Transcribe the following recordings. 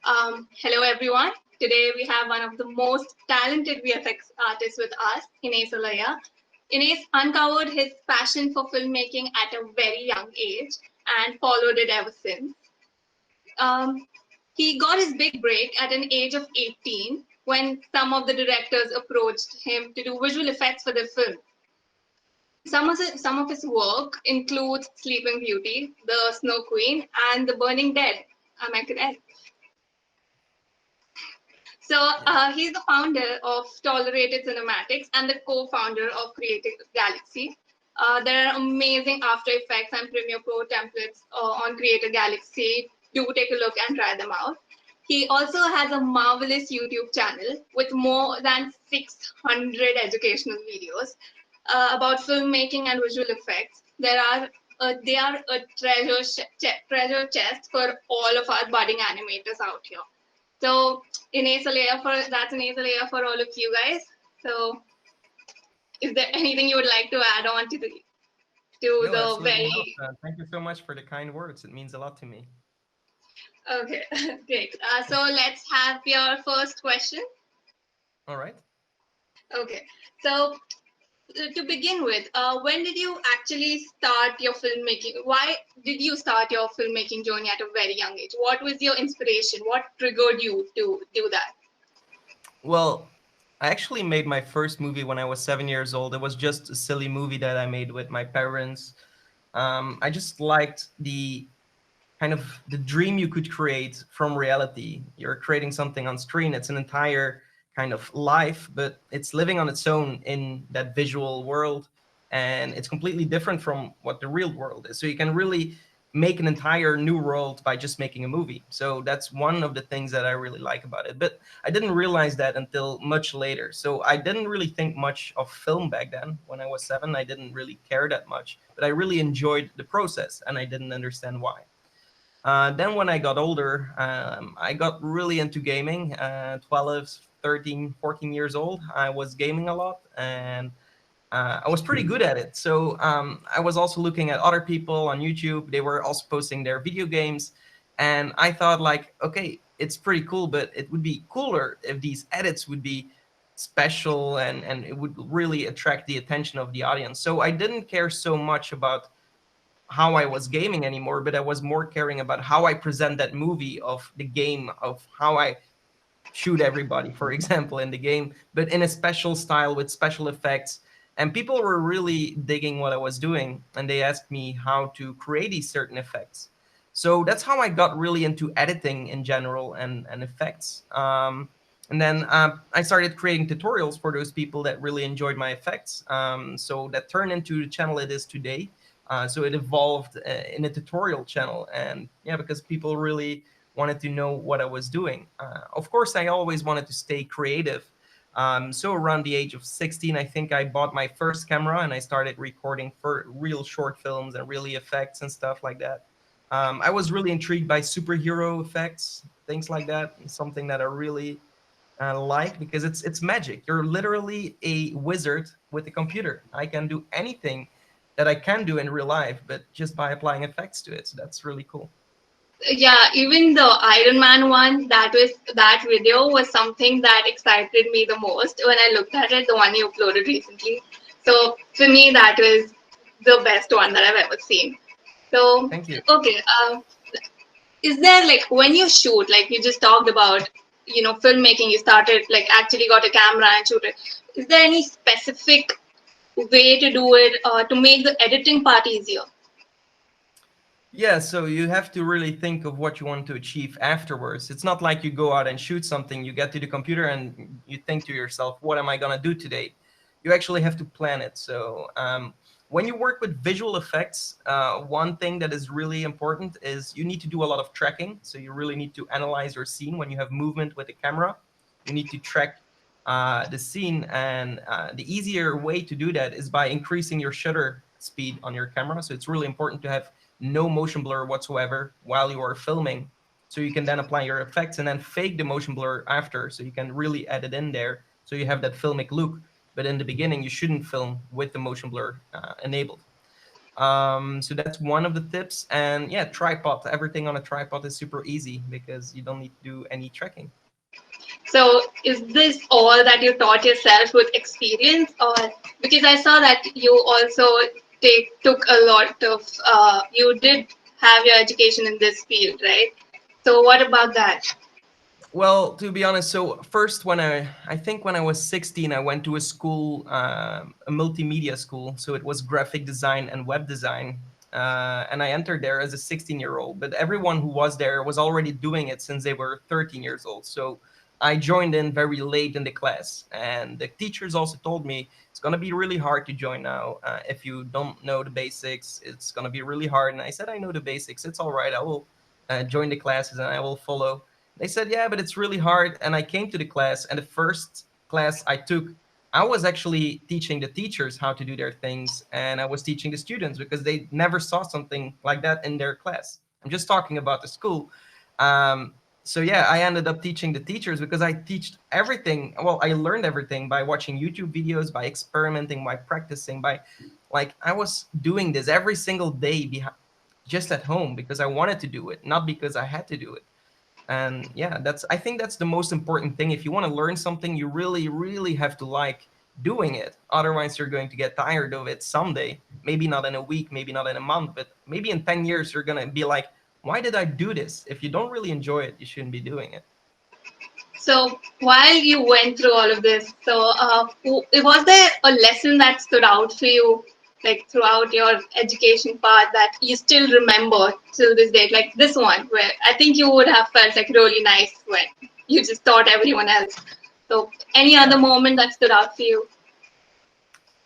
Hello, everyone. Today we have one of the most talented VFX artists with us, Ignace Aleya. Ignace uncovered his passion for filmmaking at a very young age and followed it ever since. Um, he got his big break at an age of 18 when some of the directors approached him to do visual effects for their film. Some of his work includes Sleeping Beauty, The Snow Queen, and The Burning Dead. Am I correct? So he's the founder of Tolerated Cinematics and the co-founder of Creative Galaxy. There are amazing After Effects and Premiere Pro templates on Creative Galaxy. Do take a look and try them out. He also has a marvelous YouTube channel with more than 600 educational videos about filmmaking and visual effects. They are a treasure chest for all of our budding animators out here. So that's Ignace Aleya for all of you guys. So is there anything you would like to add on to No, the absolutely very not. Thank you so much for the kind words. It means a lot to me. okay, great. So let's have your first question. All right. Okay. So to begin with, when did you actually start your filmmaking? Why did you start your filmmaking journey at a very young age? What was your inspiration? What triggered you to do that? Well, I actually made my first movie when I was 7 years old. It was just a silly movie that I made with my parents. I just liked the kind of the dream you could create from reality. You're creating something on screen. It's an entire kind of life, but it's living on its own in that visual world, and it's completely different from what the real world is. So you can really make an entire new world by just making a movie. So that's one of the things that I really like about it. But I didn't realize that until much later. So I didn't really think much of film back then. When I was 7, I didn't really care that much, but I really enjoyed the process, and I didn't understand why. Then when I got older, I got really into gaming. 12, 13, 14 years old, I was gaming a lot, and I was pretty good at it. So I was also looking at other people on YouTube. They were also posting their video games. And I thought like, okay, it's pretty cool, but it would be cooler if these edits would be special, and it would really attract the attention of the audience. So I didn't care so much about how I was gaming anymore, but I was more caring about how I present that movie of the game, of how I shoot everybody, for example, in the game, but in a special style with special effects. And people were really digging what I was doing, and they asked me how to create these certain effects. So that's how I got really into editing in general, and effects. And then I started creating tutorials for those people that really enjoyed my effects. So that turned into the channel it is today. So it evolved in a tutorial channel, and yeah, because people really wanted to know what I was doing. Of course, I always wanted to stay creative. So around the age of 16, I think I bought my first camera and I started recording for real short films and really effects and stuff like that. I was really intrigued by superhero effects, things like that. Something that I really like, because it's magic. You're literally a wizard with a computer. I can do anything that I can do in real life, but just by applying effects to it. So that's really cool. Yeah, even the Iron Man one, that video was something that excited me the most when I looked at it, the one you uploaded recently. So for me, that was the best one that I've ever seen. So Thank you. okay, is there like when you shoot, like you just talked about, filmmaking, you started like actually got a camera and shoot it. Is there any specific way to do it to make the editing part easier? Yeah, so you have to really think of what you want to achieve afterwards. It's not like you go out and shoot something, you get to the computer and you think to yourself, what am I going to do today? You actually have to plan it. So when you work with visual effects, one thing that is really important is you need to do a lot of tracking. So you really need to analyze your scene when you have movement with the camera. You need to track the scene, and the easier way to do that is by increasing your shutter speed on your camera. So it's really important to have no motion blur whatsoever while you are filming, so you can then apply your effects and then fake the motion blur after, so you can really add it in there so you have that filmic look. But in the beginning you shouldn't film with the motion blur enabled. So that's one of the tips. And yeah, tripod. Everything on a tripod is super easy because you don't need to do any tracking. So is this all that you taught yourself with experience, or because I saw that you also took a lot of you did have your education in this field, right? So what about that? Well, to be honest, so first when I think when I was 16, I went to a school, a multimedia school. So it was graphic design and web design. And I entered there as a 16-year-old, but everyone who was there was already doing it since they were 13 years old. So I joined in very late in the class. And the teachers also told me it's going to be really hard to join now. If you don't know the basics, it's going to be really hard. And I said, I know the basics. It's all right. I will join the classes and I will follow. They said, yeah, but it's really hard. And I came to the class, and the first class I took, I was actually teaching the teachers how to do their things, and I was teaching the students because they never saw something like that in their class. I'm just talking about the school. So yeah, I ended up teaching the teachers because I teach everything. Well, I learned everything by watching YouTube videos, by experimenting, by practicing, by like I was doing this every single day just at home because I wanted to do it, not because I had to do it. And yeah, that's I think that's the most important thing. If you want to learn something, you really really have to like doing it, otherwise you're going to get tired of it someday. Maybe not in a week, maybe not in a month, but maybe in 10 years you're going to be like, why did I do this? If you don't really enjoy it, you shouldn't be doing it. So while you went through all of this, so was there a lesson that stood out for you, like throughout your education part, that you still remember till this date, like this one, where I think you would have felt like really nice when you just taught everyone else. So any other Yeah. moment that stood out for you?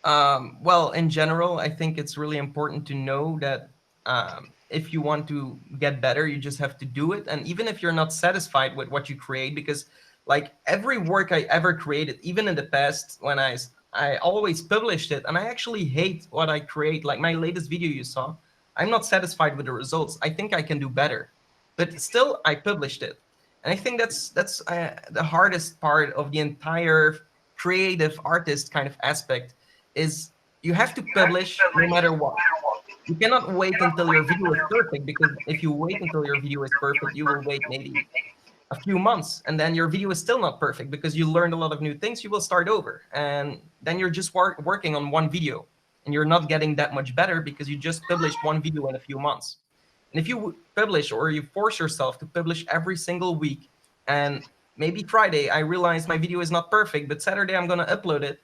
Well, in general, I think it's really important to know that if you want to get better, you just have to do it. And even if you're not satisfied with what you create, because like every work I ever created, even in the past when I always published it, and I actually hate what I create. Like my latest video you saw, I'm not satisfied with the results. I think I can do better, but still I published it. And I think that's the hardest part of the entire creative artist kind of aspect is you have to publish no matter what. You cannot wait until your video is perfect, because if you wait until your video is perfect, you will wait maybe a few months and then your video is still not perfect because you learned a lot of new things. You will start over and then you're just working on one video and you're not getting that much better because you just published one video in a few months. And if you publish or you force yourself to publish every single week, and maybe Friday I realize my video is not perfect, but Saturday I'm going to upload it,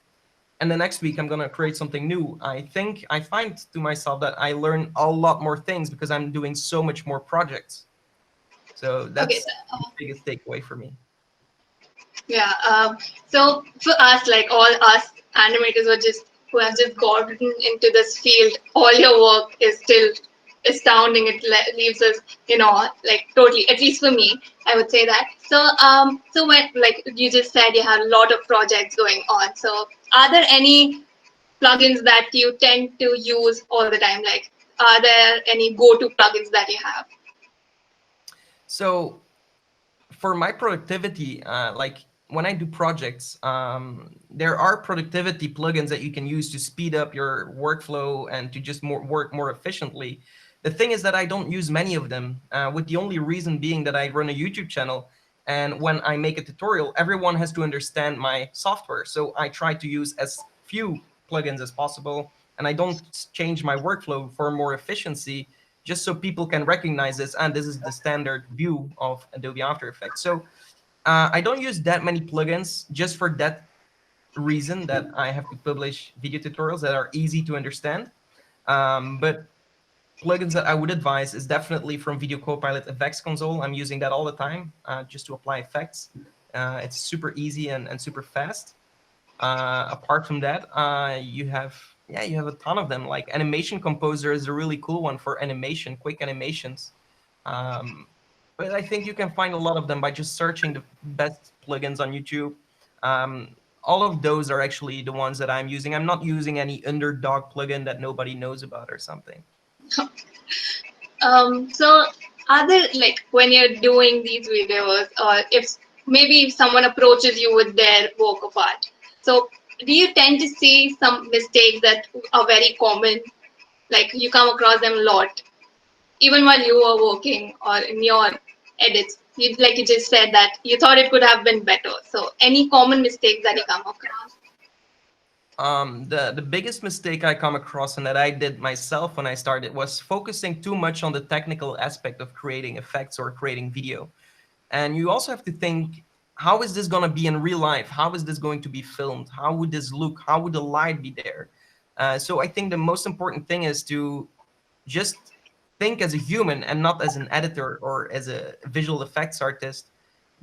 and the next week I'm going to create something new, I think I find to myself that I learn a lot more things because I'm doing so much more projects. So Okay, that's the biggest takeaway for me. yeah. So for us, like all us animators who have just gotten into this field, all your work is still astounding. It leaves us, like totally. At least for me, I would say that. So when like you just said, you have a lot of projects going on. So are there any plugins that you tend to use all the time? Like, are there any go-to plugins that you have? So for my productivity, like when I do projects, there are productivity plugins that you can use to speed up your workflow and to just work more efficiently. The thing is that I don't use many of them, with the only reason being that I run a YouTube channel. And when I make a tutorial, everyone has to understand my software. So I try to use as few plugins as possible. And I don't change my workflow for more efficiency, just so people can recognize this, and this is the standard view of Adobe After Effects. So I don't use that many plugins just for that reason, that I have to publish video tutorials that are easy to understand. But plugins that I would advise is definitely from Video Copilot Effects Console. I'm using that all the time, just to apply effects. It's super easy and super fast. Apart from that, you have a ton of them. Like Animation Composer is a really cool one for animation, quick animations. Um, but I think you can find a lot of them by just searching the best plugins on YouTube. All of those are actually the ones that I'm using. I'm not using any underdog plugin that nobody knows about or something. So are there, like, when you're doing these videos, or if someone approaches you with their work of art, so do you tend to see some mistakes that are very common? Like you come across them a lot, even while you were working or in your edits. Like you just said that you thought it could have been better. So any common mistakes that you come across? The biggest mistake I come across and that I did myself when I started was focusing too much on the technical aspect of creating effects or creating video. And you also have to think, how is this going to be in real life? How is this going to be filmed? How would this look? How would the light be there? So I think the most important thing is to just think as a human and not as an editor or as a visual effects artist.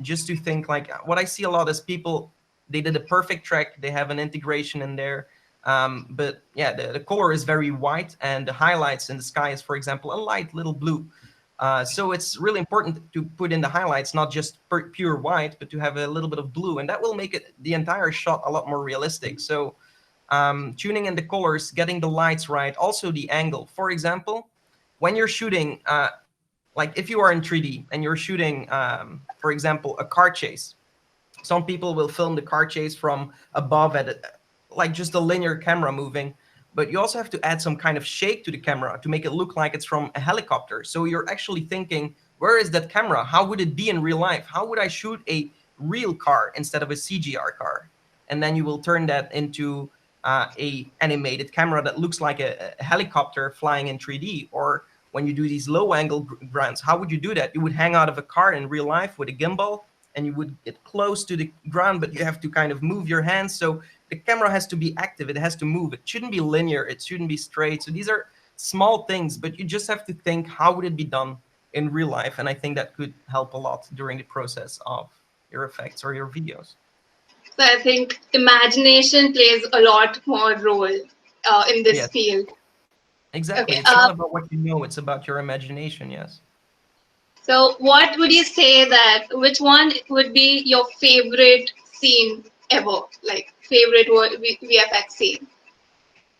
Just to think like what I see a lot is people, they did a perfect track, they have an integration in there, but yeah, the color is very white and the highlights in the sky is, for example, a light little blue. So it's really important to put in the highlights not just pure white, but to have a little bit of blue, and that will make it the entire shot a lot more realistic. So tuning in the colors, getting the lights right, also the angle. For example, when you're shooting, like if you are in 3D and you're shooting, for example, a car chase, some people will film the car chase from above at like just a linear camera moving, but you also have to add some kind of shake to the camera to make it look like it's from a helicopter. So you're actually thinking, where is that camera? How would it be in real life? How would I shoot a real car instead of a CGR car? And then you will turn that into a animated camera that looks like a helicopter flying in 3D. Or when you do these low angle grants, how would you do that? You would hang out of a car in real life with a gimbal, and you would get close to the ground, but you have to kind of move your hands. So the camera has to be active. It has to move. It shouldn't be linear. It shouldn't be straight. So these are small things, but you just have to think, how would it be done in real life? And I think that could help a lot during the process of your effects or your videos. So I think imagination plays a lot more role in this Yes, field. exactly. Okay. It's not about what you know. It's about your imagination. Yes. So what would you say that which one would be your favorite scene ever? Like favorite VFX scene?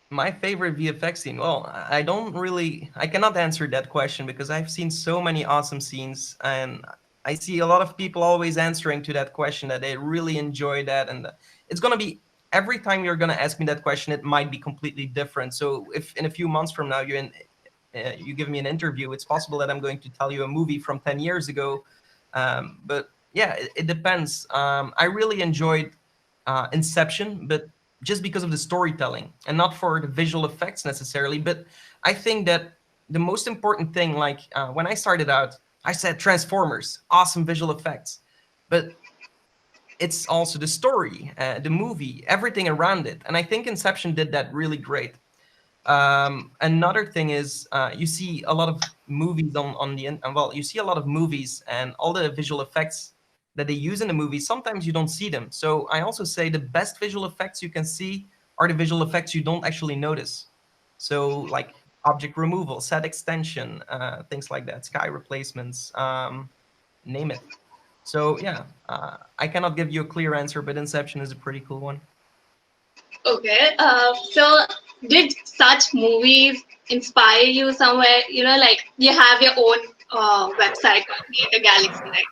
My favorite VFX scene. Well, I don't really, I cannot answer that question because I've seen so many awesome scenes, and I see a lot of people always answering to that question that they really enjoy that. And it's going to be, every time you're going to ask me that question, it might be completely different. So if in a few months from now you give me an interview, it's possible that I'm going to tell you a movie from 10 years ago. But yeah, it depends. I really enjoyed Inception, but just because of the storytelling and not for the visual effects necessarily. But I think that the most important thing, like when I started out, I said Transformers, awesome visual effects, but it's also the story, the movie, everything around it. And I think Inception did that really great. Another thing is you see a lot of movies on the well, you see a lot of movies and all the visual effects that they use in the movies. Sometimes you don't see them. So I also say the best visual effects you can see are the visual effects you don't actually notice. So like object removal, set extension, things like that, sky replacements, name it. So yeah, I cannot give you a clear answer, but Inception is a pretty cool one. Okay. So did such movies inspire you somewhere? You know, like you have your own website called Create a Galaxy, right?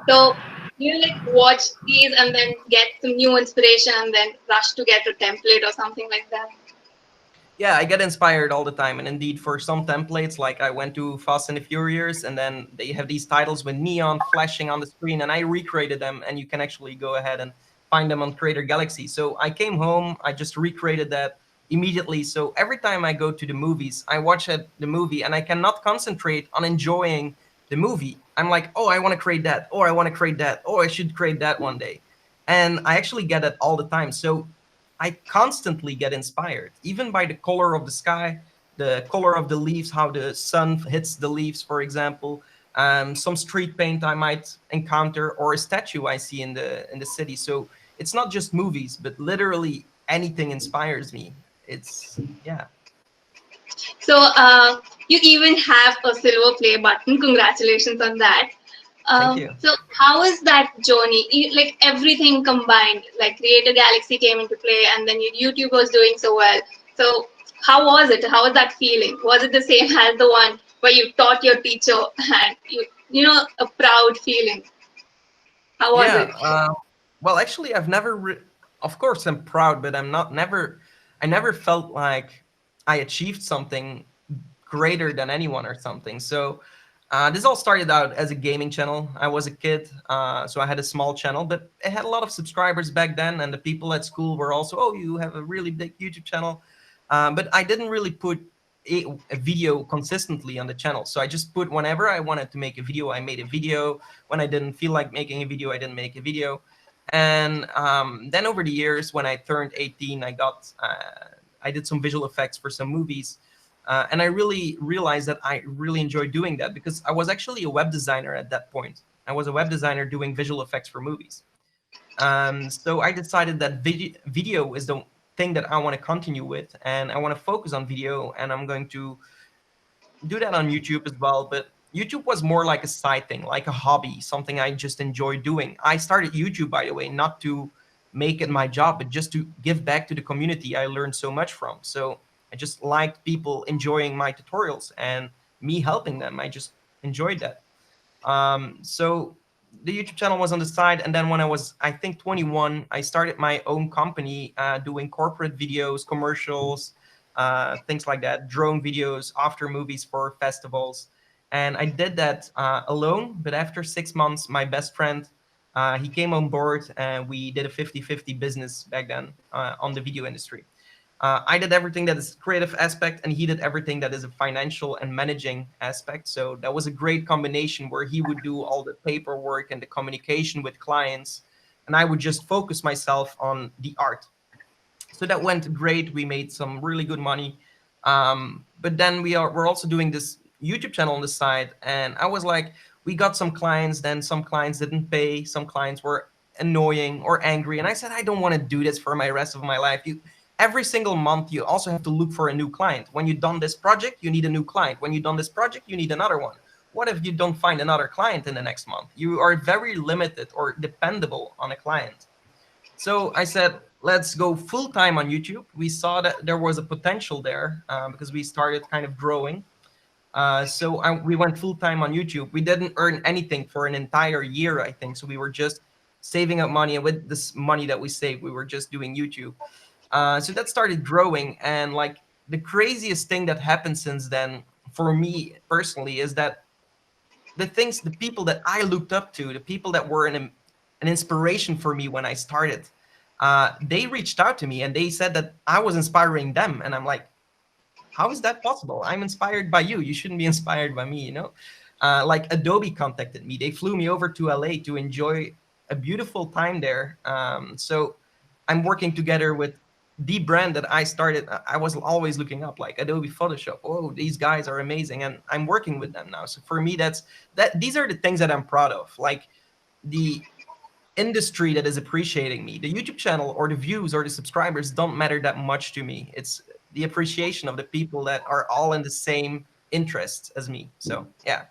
So you like watch these and then get some new inspiration and then rush to get a template or something like that. Yeah, I get inspired all the time. And indeed, for some templates, like I went to Fast and the Furious, and then they have these titles with neon flashing on the screen, and I recreated them, and you can actually go ahead and find them on Creator Galaxy. So I came home, I just recreated that immediately. So every time I go to the movies, I watch the movie, and I cannot concentrate on enjoying the movie. I'm like, oh, I want to create that, or I want to create that, or I should create that one day. And I actually get it all the time. So I constantly get inspired, even by the color of the sky, the color of the leaves, how the sun hits the leaves, for example. Some street paint I might encounter, or a statue I see in the city. So it's not just movies, but literally anything inspires me. It's yeah. So you even have a silver play button. Congratulations on that. Thank you. So how is that journey? Like everything combined, like Creator Galaxy came into play, and then your YouTube was doing so well. So how was it? How was that feeling? Was it the same as the one where you taught your teacher and you know, a proud feeling? How was Yeah. it? Well, actually, I've never. Of course, I'm proud, but I'm not. Never. I never felt like I achieved something greater than anyone or something. So this all started out as a gaming channel. I was a kid, so I had a small channel, but it had a lot of subscribers back then, and the people at school were also, oh, you have a really big YouTube channel. But I didn't really put a video consistently on the channel. So I just put whenever I wanted to make a video, I made a video. When I didn't feel like making a video, I didn't make a video. And then over the years, when I turned 18, I did some visual effects for some movies. And I really realized that I really enjoy doing that because I was actually a web designer at that point. I was a web designer doing visual effects for movies. So I decided that video is the thing that I want to continue with, and I want to focus on video, and I'm going to do that on YouTube as well. But YouTube was more like a side thing, like a hobby, something I just enjoy doing. I started YouTube, by the way, not to make it my job, but just to give back to the community I learned so much from. So I just liked people enjoying my tutorials and me helping them. I just enjoyed that. So the YouTube channel was on the side. And then when I was, I think, 21, I started my own company doing corporate videos, commercials, things like that, drone videos, after movies for festivals. And I did that alone. But after 6 months, my best friend, he came on board and we did a 50-50 business back then on the video industry. I did everything that is creative aspect, and he did everything that is a financial and managing aspect. So that was a great combination where he would do all the paperwork and the communication with clients, and I would just focus myself on the art. So that went great. We made some really good money. But then we're also doing this YouTube channel on the side, and I was like, we got some clients, then some clients didn't pay, some clients were annoying or angry, and I said, I don't want to do this for my rest of my life. Every single month, you also have to look for a new client. When you've done this project, you need a new client. When you've done this project, you need another one. What if you don't find another client in the next month? You are very limited or dependable on a client. So I said, let's go full time on YouTube. We saw that there was a potential there because we started kind of growing. We went full time on YouTube. We didn't earn anything for an entire year, I think. So we were just saving up money. And with this money that we saved, we were just doing YouTube. So that started growing, and like the craziest thing that happened since then for me personally is that the people that I looked up to, the people that were an inspiration for me when I started, they reached out to me and they said that I was inspiring them, and I'm like, how is that possible? I'm inspired by you. You shouldn't be inspired by me, you know? Like Adobe contacted me. They flew me over to LA to enjoy a beautiful time there. So I'm working together with the brand that I started. I was always looking up, like Adobe Photoshop. Oh, these guys are amazing, and I'm working with them now. So for me, these are the things that I'm proud of, like the industry that is appreciating me. The YouTube channel or the views or the subscribers don't matter that much to me. It's the appreciation of the people that are all in the same interests as me. So yeah, I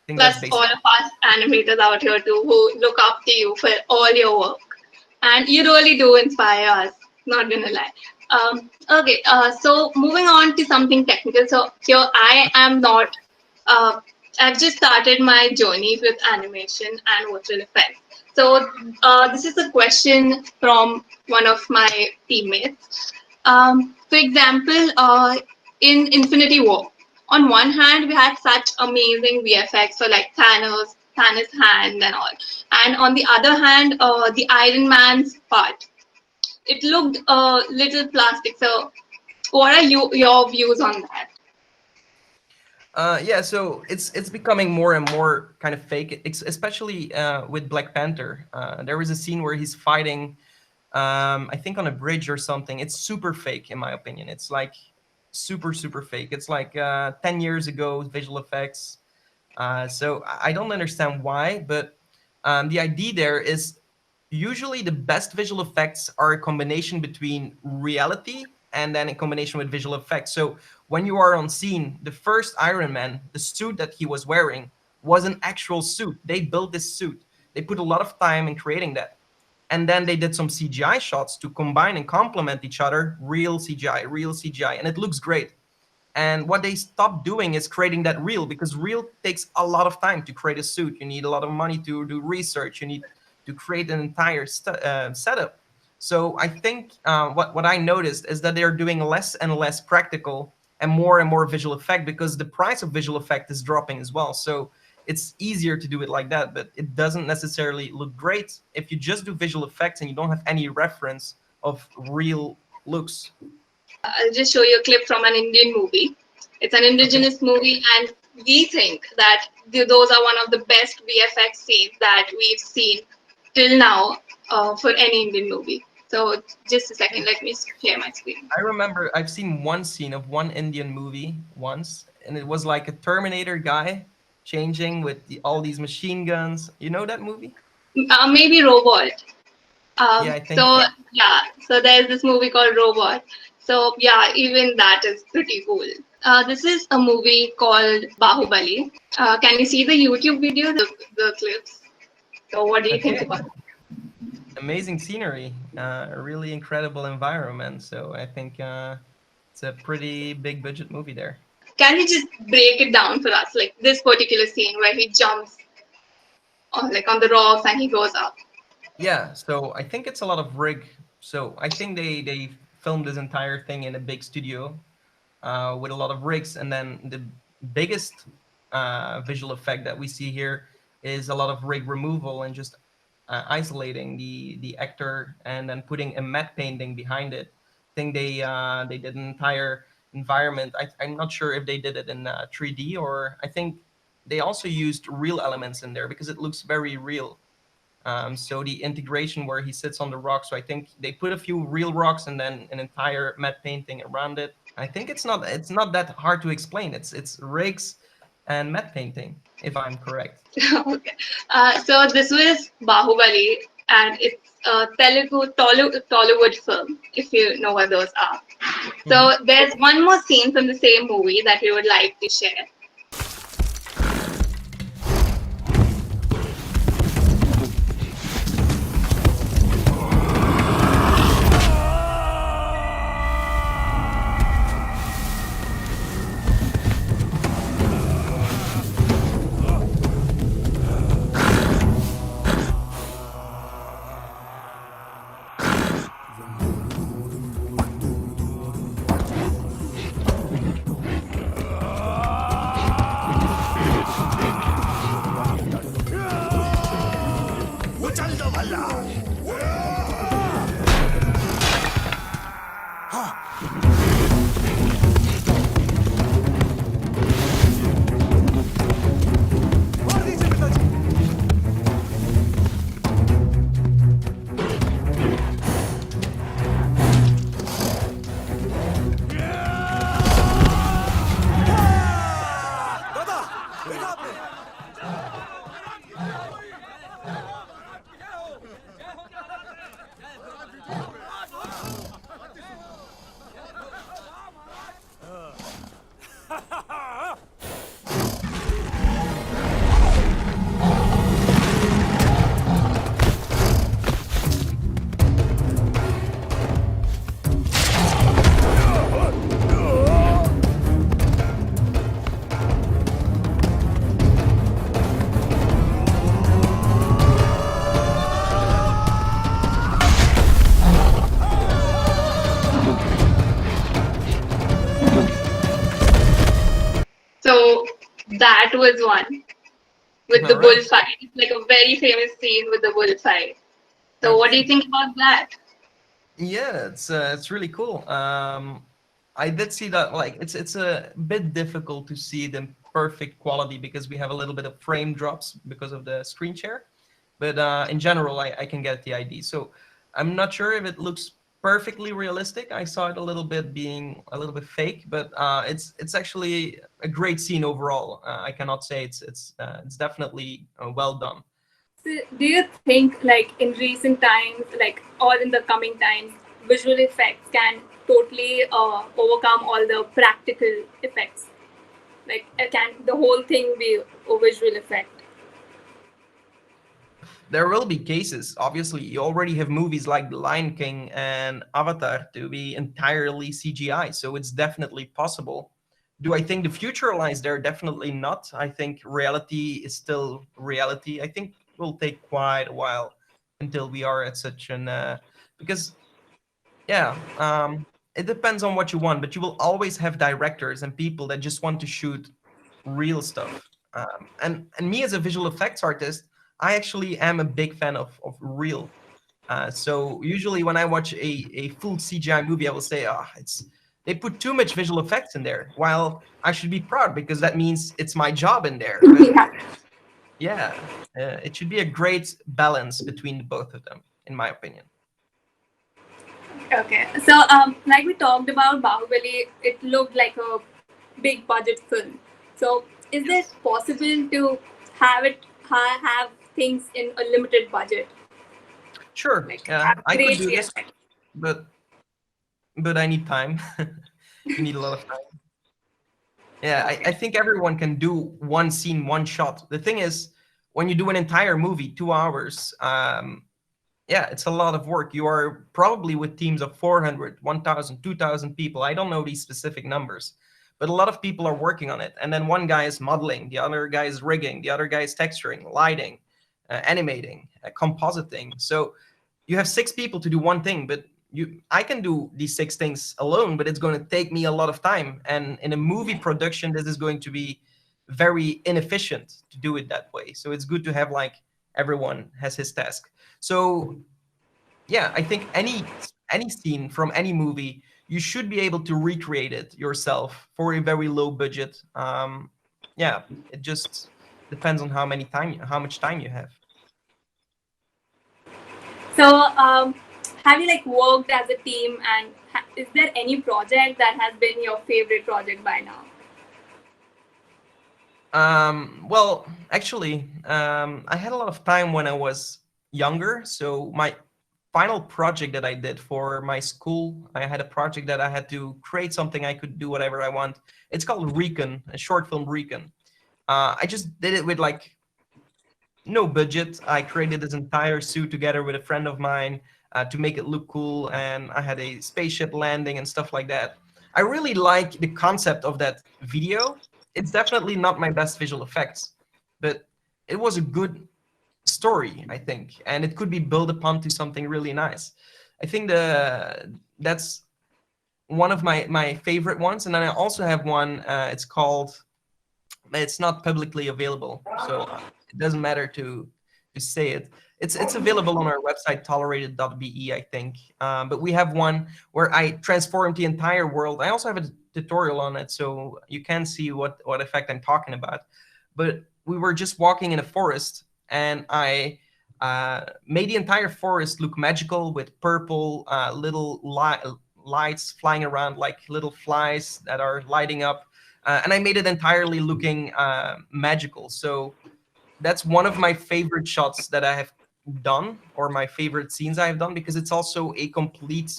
think that's Plus, all basically. of us animators out here too who look up to you for all your work. And you really do inspire us, not gonna lie. Okay, so moving on to something technical. So here I am not, I've just started my journey with animation and virtual effects. So this is a question from one of my teammates. For example, in Infinity War, on one hand, we had such amazing VFX for like Thanos' hand and all. And on the other hand, the Iron Man's part, it looked a little plastic. So what are your views on that? Yeah, so it's becoming more and more kind of fake, especially with Black Panther. There was a scene where he's fighting, I think on a bridge or something. It's super fake, in my opinion. It's like super fake. It's like 10 years ago visual effects. So I don't understand why, but the idea there is usually the best visual effects are a combination between reality and then in combination with visual effects. So when you are on scene, the first Iron Man, the suit that he was wearing was an actual suit. They built this suit. They put a lot of time in creating that. And then they did some CGI shots to combine and complement each other, real CGI, and it looks great. And what they stopped doing is creating that reel, because reel takes a lot of time to create a suit. You need a lot of money to do research. You need to create an entire setup. So I think what I noticed is that they're doing less and less practical and more visual effect, because the price of visual effect is dropping as well. So it's easier to do it like that, but it doesn't necessarily look great if you just do visual effects and you don't have any reference of real looks. I'll just show you a clip from an Indian movie. It's an Okay. indigenous movie, and we think that those are one of the best VFX scenes that we've seen till now for any Indian movie. So just a second, let me share my screen. I remember I've seen one scene of one Indian movie once, and it was like a Terminator guy changing with all these machine guns. You know that movie? Maybe Robot. Yeah, I think So so. yeah, so there's this movie called Robot. So yeah, even that is pretty cool. This is a movie called Bahubali. Can you see the YouTube video, the clips? So what do you think Okay. about it? Amazing scenery, a really incredible environment. So I think it's a pretty big budget movie there. Can you just break it down for us, like this particular scene where he jumps on like on the rocks and he goes up? Yeah, so I think it's a lot of rig. So I think they filmed this entire thing in a big studio with a lot of rigs, and then the biggest visual effect that we see here is a lot of rig removal and just isolating the actor and then putting a matte painting behind it. I think they did an entire environment. I'm not sure if they did it in 3D, or I think they also used real elements in there because it looks very real. So the integration where he sits on the rock. So I think they put a few real rocks and then an entire matte painting around it. I think it's not that hard to explain. It's rigs and matte painting, if I'm correct. Okay. So this was Bahubali, and it's a Tollywood film, if you know what those are. Mhm. So there's one more scene from the same movie that we would like to share. So that was one with All the right. bullfight. It's like a very famous scene with the bullfight. So what do you Okay. think about that? Yeah, it's really cool. I did see that. Like, it's a bit difficult to see the perfect quality because we have a little bit of frame drops because of the screen share. But in general, I can get the idea. So I'm not sure if it looks perfectly realistic. I saw it a little bit being a little bit fake, but it's actually a great scene overall. I cannot say it's definitely well done. So do you think, like in recent times, like or in the coming times, visual effects can totally overcome all the practical effects? Like, can the whole thing be a visual effect? There will be cases. Obviously, you already have movies like The Lion King and Avatar to be entirely CGI, so it's definitely possible. Do I think the future lies there? Definitely not. I think reality is still reality. I think it will take quite a while until we are at such an because yeah. it depends on what you want, but you will always have directors and people that just want to shoot real stuff. And me as a visual effects artist, I actually am a big fan of real. So usually when I watch a full CGI movie, I will say, oh, it's they put too much visual effects in there. While I should be proud because that means it's my job in there. But Yeah. yeah, it should be a great balance between the both of them, in my opinion. Okay. So, like we talked about Bahubali, it looked like a big budget film. So, is it Yes. possible to have things in a limited budget, Sure, like yeah, have I could great do this, VFX? but I need time. You need a lot of time. Yeah, I Okay. think everyone can do one scene, one shot. The thing is, when you do an entire movie, 2 hours, yeah, it's a lot of work. You are probably with teams of 400, 1,000, 2,000 people. I don't know these specific numbers, but a lot of people are working on it. And then one guy is modeling, the other guy is rigging, the other guy is texturing, lighting, animating, compositing. So you have six people to do one thing, but I can do these six things alone, but it's going to take me a lot of time. And in a movie production, this is going to be very inefficient to do it that way. So it's good to have like everyone has his task. So yeah, I think any scene from any movie, you should be able to recreate it yourself for a very low budget. Yeah, it just depends on how much time you have. So, have you like worked as a team, and is there any project that has been your favorite project by now? Well, actually, I had a lot of time when I was younger. So my final project that I did for my school, I had a project that I had to create something I could do whatever I want. It's called Recon, a short film Recon. I just did it with like no budget. I created this entire suit together with a friend of mine to make it look cool, and I had a spaceship landing and stuff like that. I really like the concept of that video. It's definitely not my best visual effects, but it was a good story, I think, and it could be built upon to something really nice. I think the that's one of my favorite ones, and then I also have one. It's called it's not publicly available, so it doesn't matter to say it. It's available on our website tolerated.be, I think. But we have one where I transformed the entire world. I also have a tutorial on it, so you can see what effect I'm talking about. But we were just walking in a forest, and I made the entire forest look magical with purple little lights flying around like little flies that are lighting up, and I made it entirely looking magical. So that's one of my favorite shots that I have done, or my favorite scenes I have done, because it's also a complete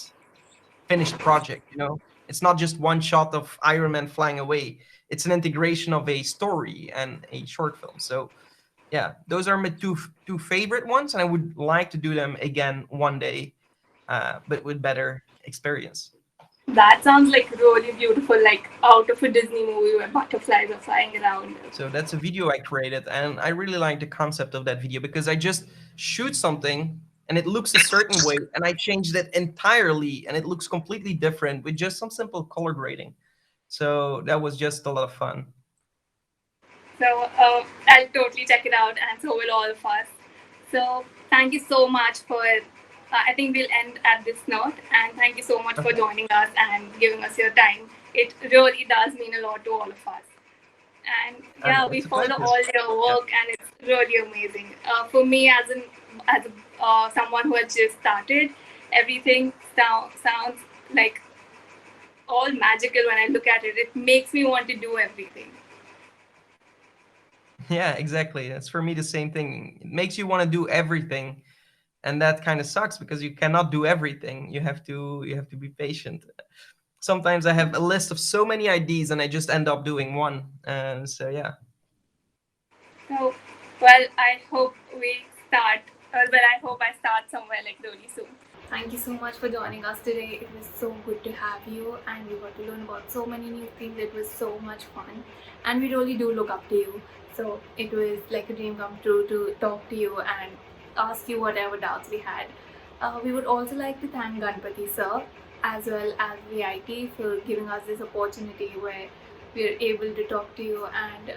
finished project. It's not just one shot of Iron Man flying away. It's an integration of a story and a short film. So yeah, those are my two favorite ones, and I would like to do them again one day, but with better experience. That sounds like really beautiful, like out of a Disney movie where butterflies are flying around. So that's a video I created, and I really like the concept of that video because I just shoot something and it looks a certain way, and I changed it entirely, and it looks completely different with just some simple color grading. So that was just a lot of fun. So I'll totally check it out, and so will all of us. So thank you so much for. I think we'll end at this note, and thank you so much for Okay. joining us and giving us your time. It really does mean a lot to all of us. And yeah, we It's a follow pleasure. all your Yeah. work, and it's really amazing. For me, as someone who has just started, everything sounds like all magical when I look at it. It makes me want to do everything. Yeah, exactly. It's for me the same thing. It makes you want to do everything, and that kind of sucks because you cannot do everything. You have to be patient. Sometimes I have a list of so many ideas, and I just end up doing one. And so yeah. So, well, I hope we start. Well, I hope I start somewhere like really soon. Thank you so much for joining us today. It was so good to have you, and we got to learn about so many new things. It was so much fun, and we really do look up to you. So it was like a dream come true to talk to you and ask you whatever doubts we had. We would also like to thank Ganpati sir as well as VIT for giving us this opportunity where we're able to talk to you, and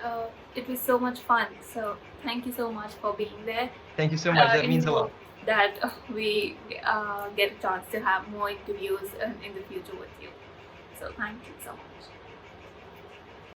it was so much fun. So thank you so much for being there. Thank you so much. That And means a hope lot. that we get a chance to have more interviews in the future with you. So thank you so much.